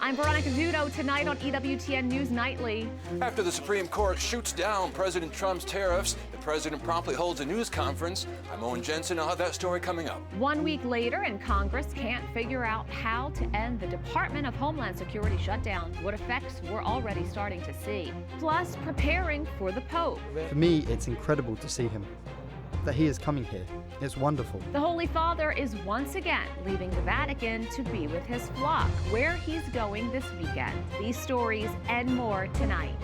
I'm Veronica Zudo, tonight on EWTN News Nightly. After the Supreme Court shoots down President Trump's tariffs, the president promptly holds a news conference. I'm Owen Jensen. I'll have that story coming up. 1 week later, and Congress can't figure out how to end the Department of Homeland Security shutdown. What effects we're already starting to see. Plus, preparing for the Pope. For me, it's incredible to see him. That he is coming here. It's wonderful. The Holy Father is once again leaving the Vatican to be with his flock, where he's going this weekend. These stories and more tonight.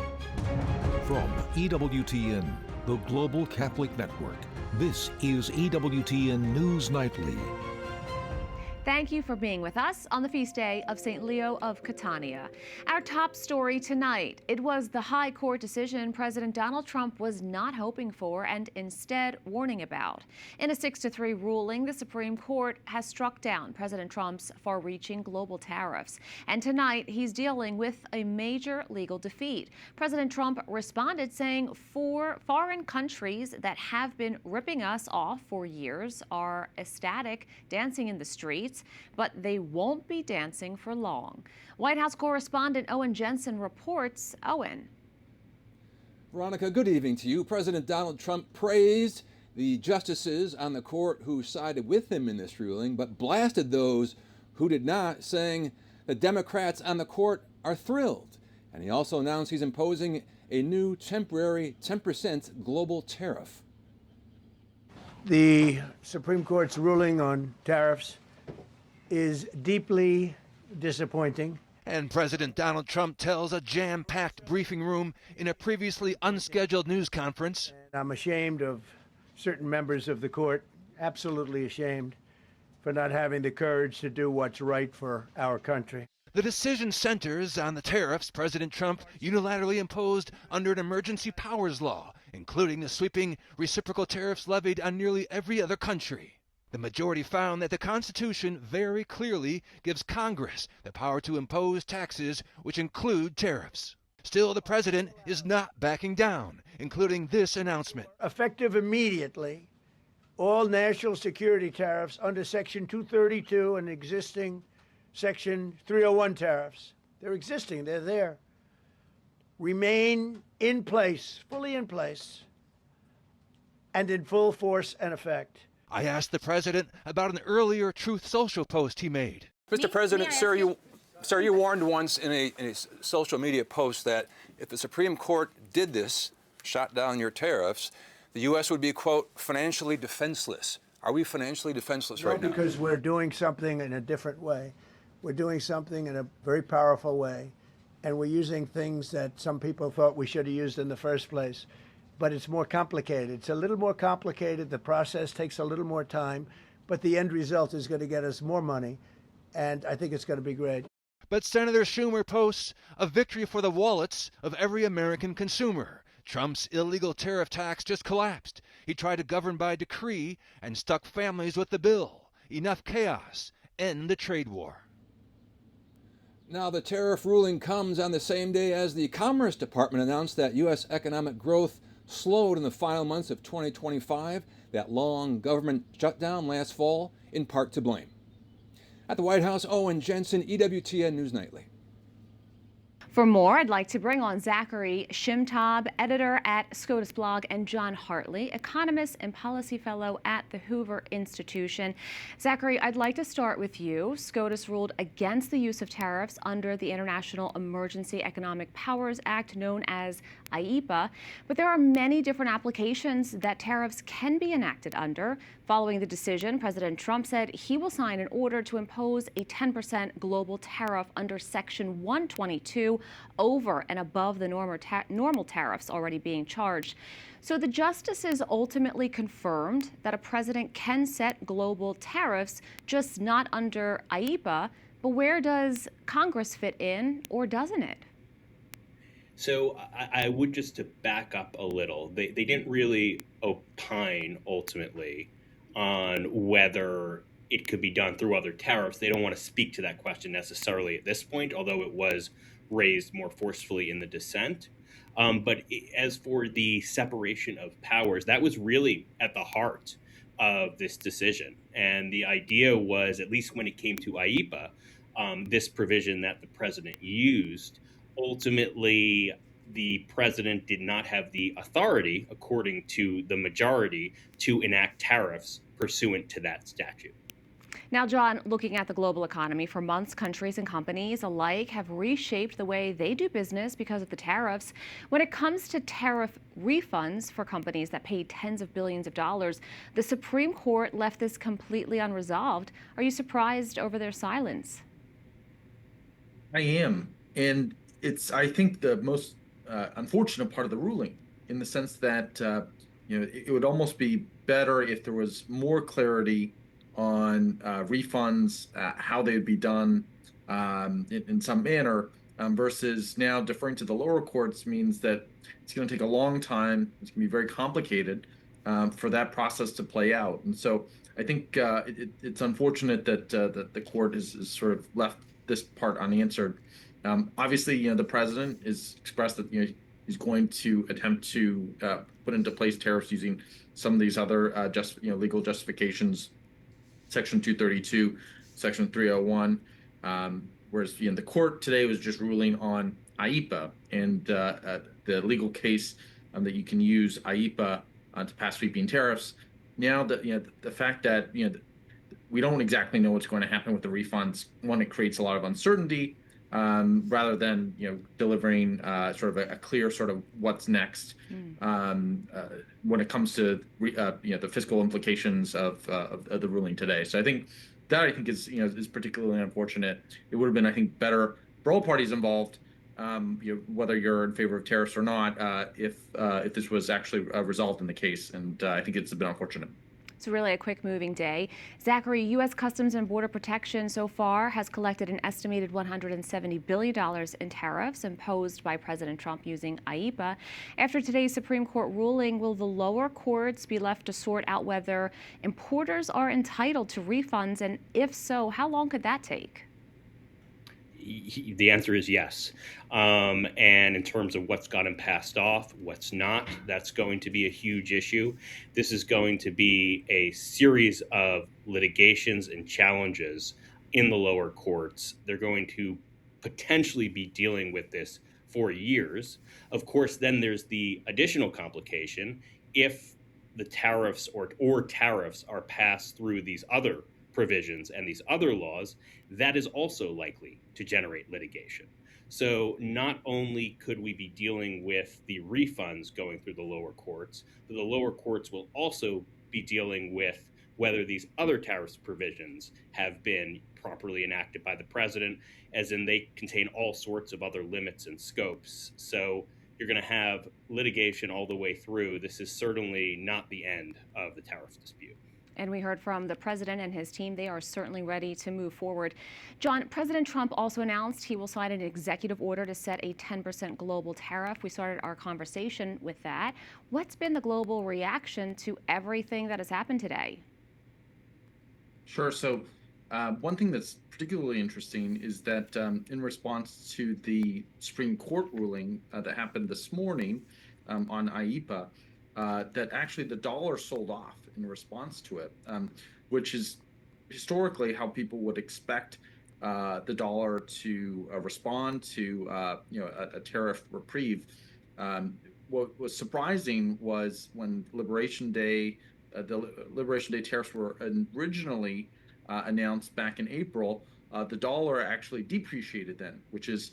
From EWTN, the Global Catholic Network, this is EWTN News Nightly. Thank you for being with us on the feast day of St. Leo of Catania. Our top story tonight, it was the High Court decision President Donald Trump was not hoping for and instead warning about. In a 6-3 ruling, the Supreme Court has struck down President Trump's far-reaching global tariffs. And tonight, he's dealing with a major legal defeat. President Trump responded saying 4 foreign countries that have been ripping us off for years are ecstatic, dancing in the streets, but they won't be dancing for long. White House correspondent Owen Jensen reports. Owen. Veronica, good evening to you. President Donald Trump praised the justices on the court who sided with him in this ruling, but blasted those who did not, saying the Democrats on the court are thrilled. And he also announced he's imposing a new temporary 10% global tariff. The Supreme Court's ruling on tariffs is deeply disappointing. And President Donald Trump tells a jam-packed briefing room in a previously unscheduled news conference. And I'm ashamed of certain members of the court, absolutely ashamed, for not having the courage to do what's right for our country. The decision centers on the tariffs President Trump unilaterally imposed under an emergency powers law, including the sweeping reciprocal tariffs levied on nearly every other country. The majority found that the Constitution very clearly gives Congress the power to impose taxes which include tariffs. Still, the president is not backing down, including this announcement. Effective immediately, all national security tariffs under Section 232 and existing Section 301 tariffs, they're existing, they're there, remain in place, fully in place, and in full force and effect. I asked the president about an earlier Truth Social post he made. Mr. President, sir, you warned once in a social media post that if the Supreme Court did this, shot down your tariffs, the U.S. would be, quote, financially defenseless. Are we financially defenseless right now? Because we're doing something in a different way. We're doing something in a very powerful way, and we're using things that some people thought we should have used in the first place. But it's more complicated. It's a little more complicated. The process takes a little more time, but the end result is going to get us more money, and I think it's going to be great. But Senator Schumer posts a victory for the wallets of every American consumer. Trump's illegal tariff tax just collapsed. He tried to govern by decree and stuck families with the bill. Enough chaos. End the trade war. Now, the tariff ruling comes on the same day as the Commerce Department announced that U.S. economic growth slowed in the final months of 2025, that long government shutdown last fall, in part to blame. At the White House, Owen Jensen, EWTN News Nightly. For more, I'd like to bring on Zachary Shimtab, editor at SCOTUS Blog, and John Hartley, economist and policy fellow at the Hoover Institution. Zachary, I'd like to start with you. SCOTUS ruled against the use of tariffs under the International Emergency Economic Powers Act, known as IEEPA, but there are many different applications that tariffs can be enacted under. Following the decision, President Trump said he will sign an order to impose a 10% global tariff under Section 122 over and above the normal tariffs already being charged. So the justices ultimately confirmed that a president can set global tariffs, just not under IEEPA. But where does Congress fit in, or doesn't it? So I would just to back up a little, they didn't really opine ultimately on whether it could be done through other tariffs. They don't want to speak to that question necessarily at this point, although it was raised more forcefully in the dissent. But as for the separation of powers, that was really at the heart of this decision. And the idea was, at least when it came to IEEPA, this provision that the president used. Ultimately, the president did not have the authority, according to the majority, to enact tariffs pursuant to that statute. Now, John, looking at the global economy, for months, countries and companies alike have reshaped the way they do business because of the tariffs. When it comes to tariff refunds for companies that paid tens of billions of dollars, the Supreme Court left this completely unresolved. Are you surprised over their silence? I am. And it's, I think, the most unfortunate part of the ruling, in the sense that, it would almost be better if there was more clarity on refunds, how they would be done in some manner, versus now deferring to the lower courts means that it's going to take a long time. It's going to be very complicated for that process to play out. And so I think it's unfortunate that the court is sort of left this part unanswered. Obviously, the president has expressed that he's going to attempt to put into place tariffs using some of these other legal justifications. Section 232, Section 301, whereas the court today was just ruling on IEEPA and the legal case that you can use IEEPA to pass sweeping tariffs. Now that the fact that we don't exactly know what's going to happen with the refunds, one, it creates a lot of uncertainty rather than delivering sort of a clear sort of what's next when it comes to the fiscal implications of the ruling today. So I think is particularly unfortunate. It would have been, I think, better for all parties involved, whether you're in favor of tariffs or not, if this was actually resolved in the case. And I think it's a bit unfortunate. It's really a quick moving day. Zachary, U.S. Customs and Border Protection so far has collected an estimated $170 billion in tariffs imposed by President Trump using IEEPA. After today's Supreme Court ruling, will the lower courts be left to sort out whether importers are entitled to refunds? And if so, how long could that take? The answer is yes. And in terms of what's gotten passed off, what's not, that's going to be a huge issue. This is going to be a series of litigations and challenges in the lower courts. They're going to potentially be dealing with this for years. Of course, then there's the additional complication. If the tariffs or tariffs are passed through these other provisions and these other laws, that is also likely to generate litigation. So not only could we be dealing with the refunds going through the lower courts, but the lower courts will also be dealing with whether these other tariffs provisions have been properly enacted by the president, as in they contain all sorts of other limits and scopes. So you're going to have litigation all the way through. This is certainly not the end of the tariff dispute. And we heard from the president and his team. They are certainly ready to move forward. John, President Trump also announced he will sign an executive order to set a 10% global tariff. We started our conversation with that. What's been the global reaction to everything that has happened today? Sure. So one thing that's particularly interesting is that in response to the Supreme Court ruling that happened this morning on IEEPA, that actually the dollar sold off in response to it, which is historically how people would expect the dollar to respond to a tariff reprieve. What was surprising was when Liberation Day, the Liberation Day tariffs were originally announced back in April, the dollar actually depreciated then, which is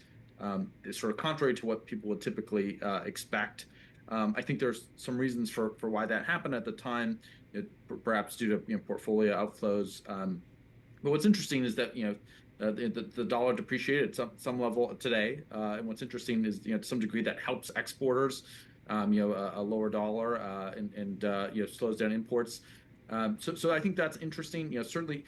sort of contrary to what people would typically expect. I think there's some reasons for why that happened at the time, perhaps due to portfolio outflows. But what's interesting is that the dollar depreciated at some level today, and what's interesting is to some degree that helps exporters. A lower dollar and slows down imports. So I think that's interesting. Certainly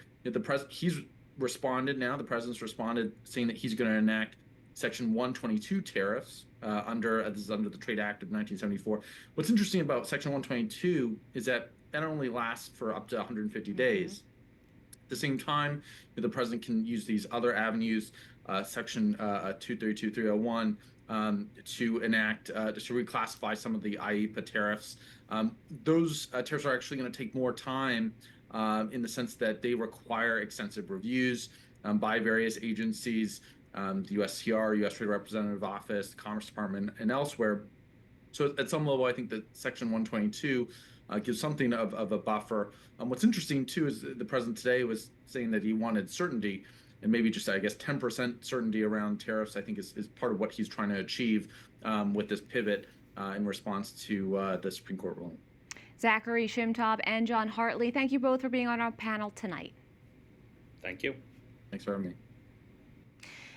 he's responded now. The president's responded saying that he's going to enact Section 122 tariffs this is under the Trade Act of 1974. What's interesting about Section 122 is that only lasts for up to 150 days. At the same time, the president can use these other avenues, Section 232, 301, to enact, to reclassify some of the IEEPA tariffs. Those tariffs are actually going to take more time in the sense that they require extensive reviews. by various agencies, the USTR, U.S. Trade Representative Office, the Commerce Department, and elsewhere. So at some level, I think that Section 122 gives something of a buffer. What's interesting, too, is the president today was saying that he wanted certainty, and maybe just, I guess, 10% certainty around tariffs, I think is part of what he's trying to achieve with this pivot in response to the Supreme Court ruling. Zachary Shimtab and John Hartley, thank you both for being on our panel tonight. Thank you. Thanks for having me.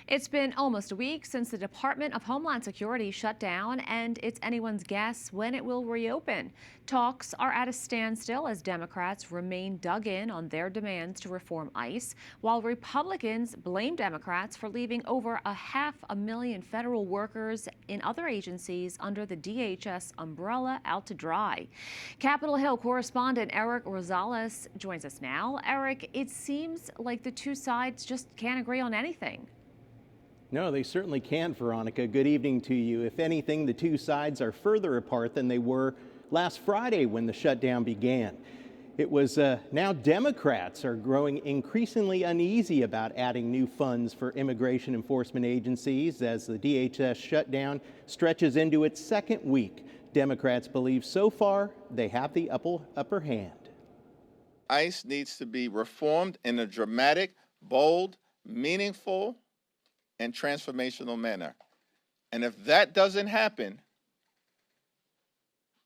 It's been almost a week since the Department of Homeland Security shut down, and it's anyone's guess when it will reopen. Talks are at a standstill as Democrats remain dug in on their demands to reform ICE, while Republicans blame Democrats for leaving over 500,000 federal workers in other agencies under the DHS umbrella out to dry. Capitol Hill correspondent Eric Rosales joins us now. Eric, it seems like the two sides just can't agree on anything. No, they certainly can't, Veronica. Good evening to you. If anything, the two sides are further apart than they were last Friday when the shutdown began. It was now Democrats are growing increasingly uneasy about adding new funds for immigration enforcement agencies as the DHS shutdown stretches into its second week. Democrats believe so far they have the upper hand. ICE needs to be reformed in a dramatic, bold, meaningful, and transformational manner. And if that doesn't happen,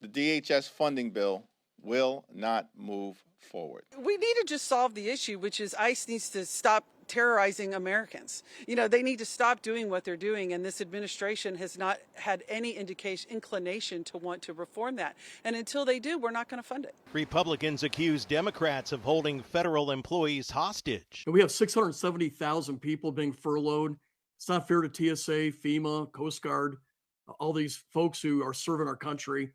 the DHS funding bill will not move forward. We need to just solve the issue, which is ICE needs to stop terrorizing Americans. You know, they need to stop doing what they're doing, and this administration has not had any inclination to want to reform that. And until they do, we're not going to fund it. Republicans accuse Democrats of holding federal employees hostage. We have 670,000 people being furloughed. It's not fair to TSA, FEMA, Coast Guard, all these folks who are serving our country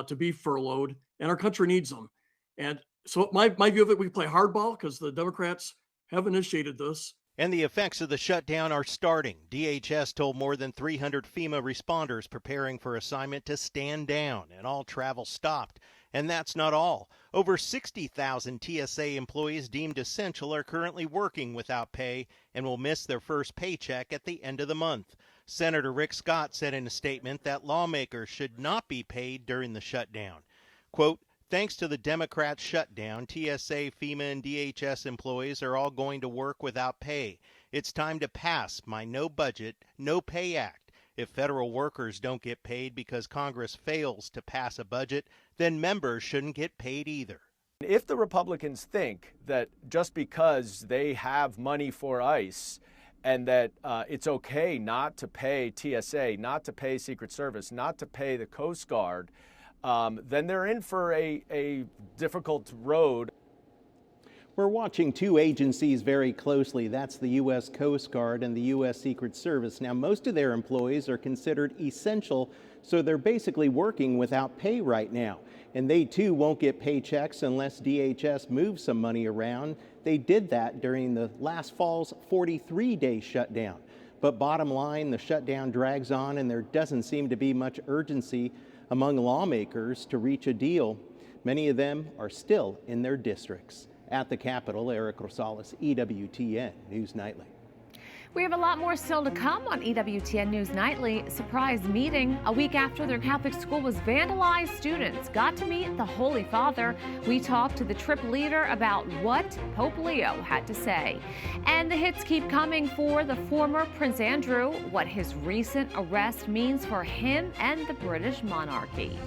to be furloughed, and our country needs them. And so my view of it, we play hardball because the Democrats have initiated this. And the effects of the shutdown are starting. DHS told more than 300 FEMA responders preparing for assignment to stand down, and all travel stopped. And that's not all. Over 60,000 TSA employees deemed essential are currently working without pay and will miss their first paycheck at the end of the month. Senator Rick Scott said in a statement that lawmakers should not be paid during the shutdown. Quote, thanks to the Democrats' shutdown, TSA, FEMA, and DHS employees are all going to work without pay. It's time to pass my No Budget, No Pay Act. If federal workers don't get paid because Congress fails to pass a budget, then members shouldn't get paid either. If the Republicans think that just because they have money for ICE and that it's okay not to pay TSA, not to pay Secret Service, not to pay the Coast Guard, then they're in for a difficult road. We're watching two agencies very closely. That's the U.S. Coast Guard and the U.S. Secret Service. Now, most of their employees are considered essential, so they're basically working without pay right now. And they, too, won't get paychecks unless DHS moves some money around. They did that during the last fall's 43-day shutdown. But bottom line, the shutdown drags on, and there doesn't seem to be much urgency among lawmakers to reach a deal. Many of them are still in their districts. At the Capitol, Eric Rosales, EWTN News Nightly. We have a lot more still to come on EWTN News Nightly. Surprise meeting. A week after their Catholic school was vandalized, students got to meet the Holy Father. We talked to the trip leader about what Pope Leo had to say. And the hits keep coming for the former Prince Andrew, what his recent arrest means for him and the British monarchy.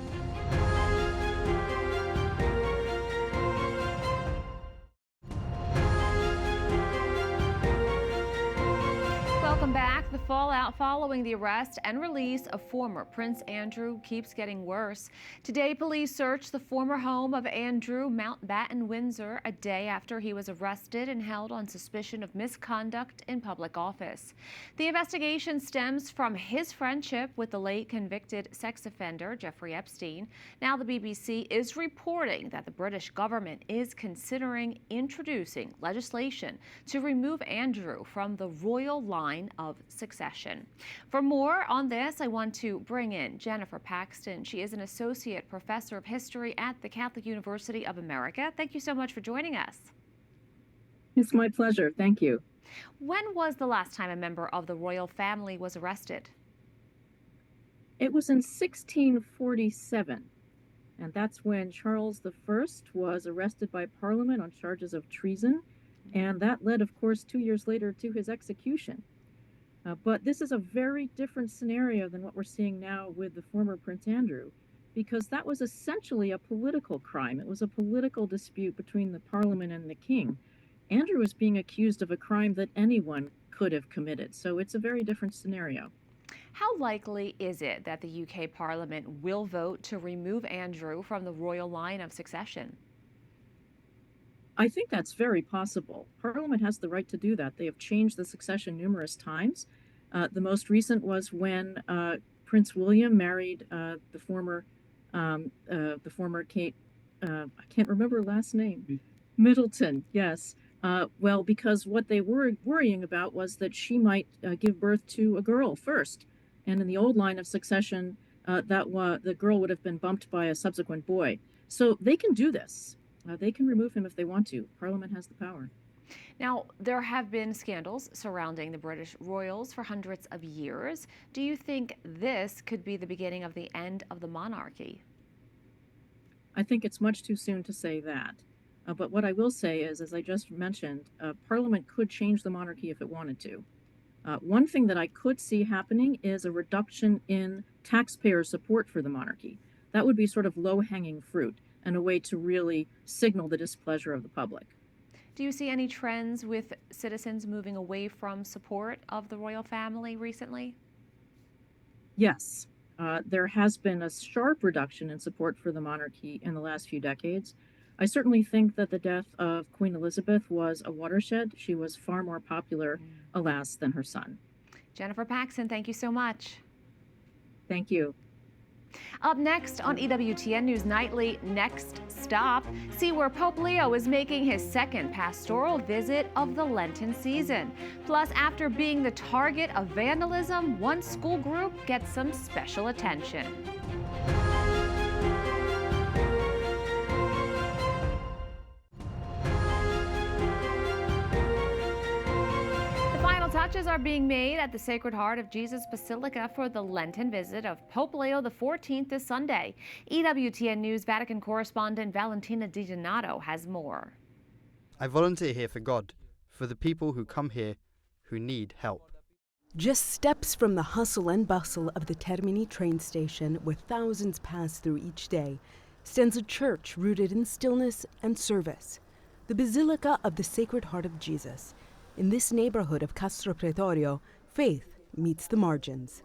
Welcome back. The fallout following the arrest and release of former Prince Andrew keeps getting worse. Today, police searched the former home of Andrew Mountbatten, Windsor, a day after he was arrested and held on suspicion of misconduct in public office. The investigation stems from his friendship with the late convicted sex offender Jeffrey Epstein. Now the BBC is reporting that the British government is considering introducing legislation to remove Andrew from the royal line of succession. For more on this, I want to bring in Jennifer Paxton. She is an associate professor of history at the Catholic University of America. Thank you so much for joining us. It's my pleasure. Thank you. When was the last time a member of the royal family was arrested? It was in 1647, and that's when Charles I was arrested by Parliament on charges of treason, and that led, of course, 2 years later to his execution. But this is a very different scenario than what we're seeing now with the former Prince Andrew, because that was essentially a political crime. It was a political dispute between the Parliament and the King. Andrew is being accused of a crime that anyone could have committed, so it's a very different scenario. How likely is it that the UK Parliament will vote to remove Andrew from the royal line of succession? I think that's very possible. Parliament has the right to do that. They have changed the succession numerous times. The most recent was when Prince William married the former Kate, I can't remember her last name, Middleton, yes. Well, because what they were worrying about was that she might give birth to a girl first. And in the old line of succession, the girl would have been bumped by a subsequent boy. So they can do this. They can remove him if they want to. Parliament has the power. Now, there have been scandals surrounding the British royals for hundreds of years. Do you think this could be the beginning of the end of the monarchy? I think it's much too soon to say that. But what I will say is, as I just mentioned, Parliament could change the monarchy if it wanted to. One thing that I could see happening is a reduction in taxpayer support for the monarchy. That would be sort of low-hanging fruit and a way to really signal the displeasure of the public. Do you see any trends with citizens moving away from support of the royal family recently? Yes. There has been a sharp reduction in support for the monarchy in the last few decades. I certainly think that the death of Queen Elizabeth was a watershed. She was far more popular, alas, than her son. Jennifer Paxson, thank you so much. Thank you. Up next on EWTN News Nightly, Next Stop, see where Pope Leo is making his second pastoral visit of the Lenten season. Plus, after being the target of vandalism, one school group gets some special attention. Touches are being made at the Sacred Heart of Jesus Basilica for the Lenten visit of Pope Leo XIV this Sunday. EWTN News Vatican correspondent Valentina Di Donato has more. I volunteer here for God, for the people who come here who need help. Just steps from the hustle and bustle of the Termini train station, where thousands pass through each day, stands a church rooted in stillness and service, the Basilica of the Sacred Heart of Jesus. In this neighborhood of Castro Pretorio, faith meets the margins.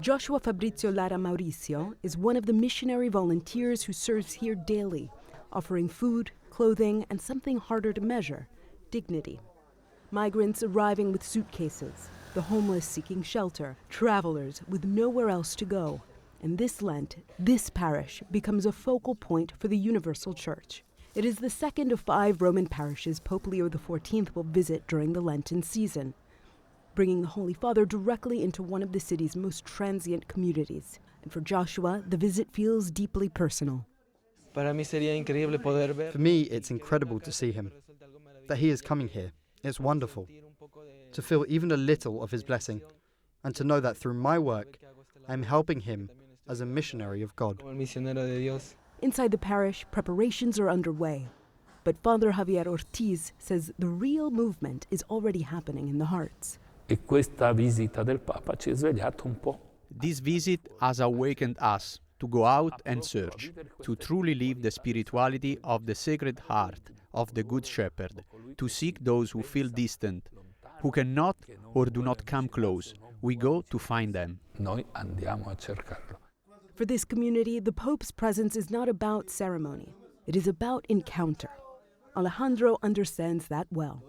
Joshua Fabrizio Lara Mauricio is one of the missionary volunteers who serves here daily, offering food, clothing, and something harder to measure, dignity. Migrants arriving with suitcases, the homeless seeking shelter, travelers with nowhere else to go. And this Lent, this parish becomes a focal point for the Universal Church. It is the second of 5 Roman parishes Pope Leo XIV will visit during the Lenten season, bringing the Holy Father directly into one of the city's most transient communities. And for Joshua, the visit feels deeply personal. For me, it's incredible to see him, that he is coming here. It's wonderful to feel even a little of his blessing, and to know that through my work, I'm helping him as a missionary of God. Inside the parish, preparations are underway. But Father Javier Ortiz says the real movement is already happening in the hearts. This visit has awakened us to go out and search, to truly live the spirituality of the Sacred Heart of the Good Shepherd, to seek those who feel distant, who cannot or do not come close. We go to find them. For this community, the Pope's presence is not about ceremony. It is about encounter. Alejandro understands that well.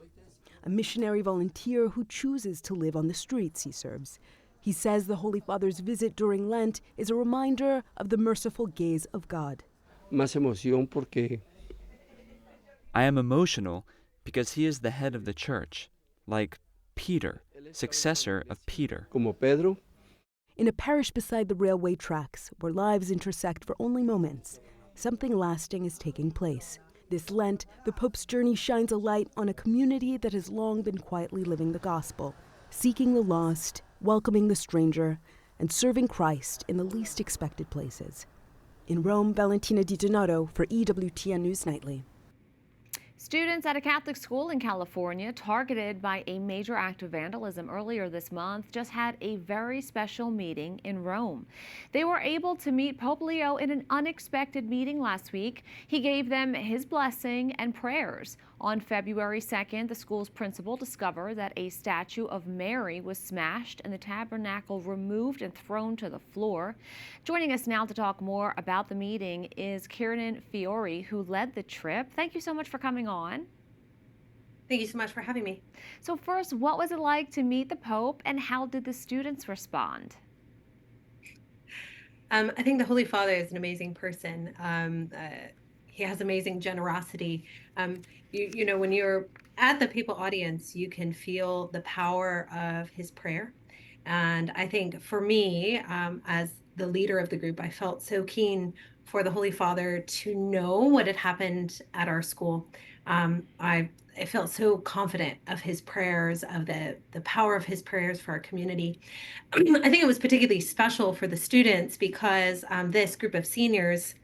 A missionary volunteer who chooses to live on the streets he serves. He says the Holy Father's visit during Lent is a reminder of the merciful gaze of God. I am emotional because he is the head of the church, like Peter, successor of Peter. In a parish beside the railway tracks, where lives intersect for only moments, something lasting is taking place. This Lent, the Pope's journey shines a light on a community that has long been quietly living the gospel, seeking the lost, welcoming the stranger, and serving Christ in the least expected places. In Rome, Valentina Di Donato for EWTN News Nightly. Students at a Catholic school in California targeted by a major act of vandalism earlier this month just had a very special meeting in Rome. They were able to meet Pope Leo in an unexpected meeting last week. He gave them his blessing and prayers. On February 2nd, the school's principal discovered that a statue of Mary was smashed and the tabernacle removed and thrown to the floor. Joining us now to talk more about the meeting is Kieran Fiore, who led the trip. Thank you so much for coming on. Thank you so much for having me. So first, what was it like to meet the Pope and how did the students respond? I think the Holy Father is an amazing person. He has amazing generosity. You know, when you're at the papal audience, you can feel the power of his prayer. And I think for me, as the leader of the group, I felt so keen for the Holy Father to know what had happened at our school. I felt so confident of his prayers, of the power of his prayers for our community. I think it was particularly special for the students because this group of seniors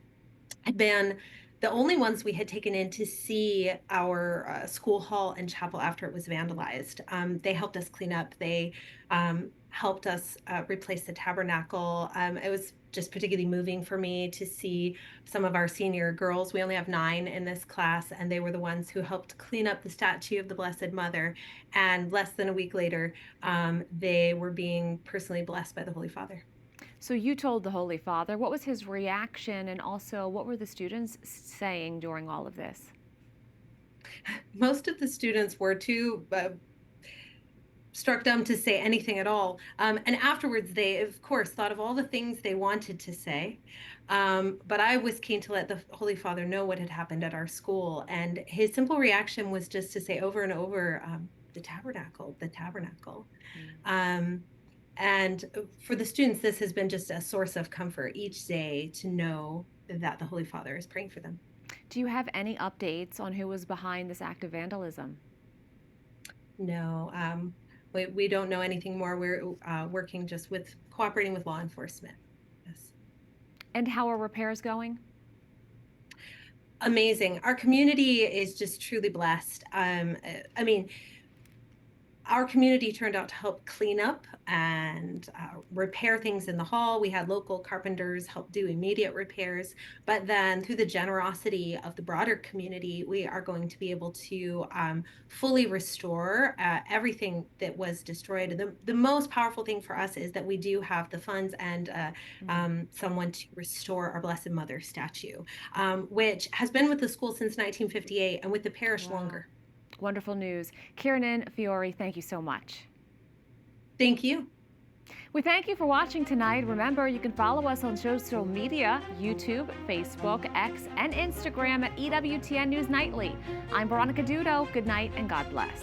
had been the only ones we had taken in to see our school hall and chapel after it was vandalized. They helped us clean up. They helped us replace the tabernacle. It was just particularly moving for me to see some of our senior girls. We only have 9 in this class, and they were the ones who helped clean up the statue of the Blessed Mother. And less than a week later, they were being personally blessed by the Holy Father. So you told the Holy Father. What was his reaction, and also what were the students saying during all of this? Most of the students were too struck dumb to say anything at all. And afterwards, they, of course, thought of all the things they wanted to say. But I was keen to let the Holy Father know what had happened at our school. And his simple reaction was just to say over and over, the tabernacle, the tabernacle. And for the students, this has been just a source of comfort each day to know that the Holy Father is praying for them. Do you have any updates on who was behind this act of vandalism? No, we don't know anything more. We're working just with cooperating with law enforcement. Yes. And how are repairs going? Amazing. Our community is just truly blessed. I mean, our community turned out to help clean up and repair things in the hall. We had local carpenters help do immediate repairs, but then through the generosity of the broader community, we are going to be able to fully restore everything that was destroyed. The most powerful thing for us is that we do have the funds and someone to restore our Blessed Mother statue, which has been with the school since 1958 and with the parish longer. Wonderful news. Kieran Fiore, thank you so much. Thank you. We thank you for watching tonight. Remember, you can follow us on social media, YouTube, Facebook, X, and Instagram at EWTN News Nightly. I'm Veronica Dudo. Good night and God bless.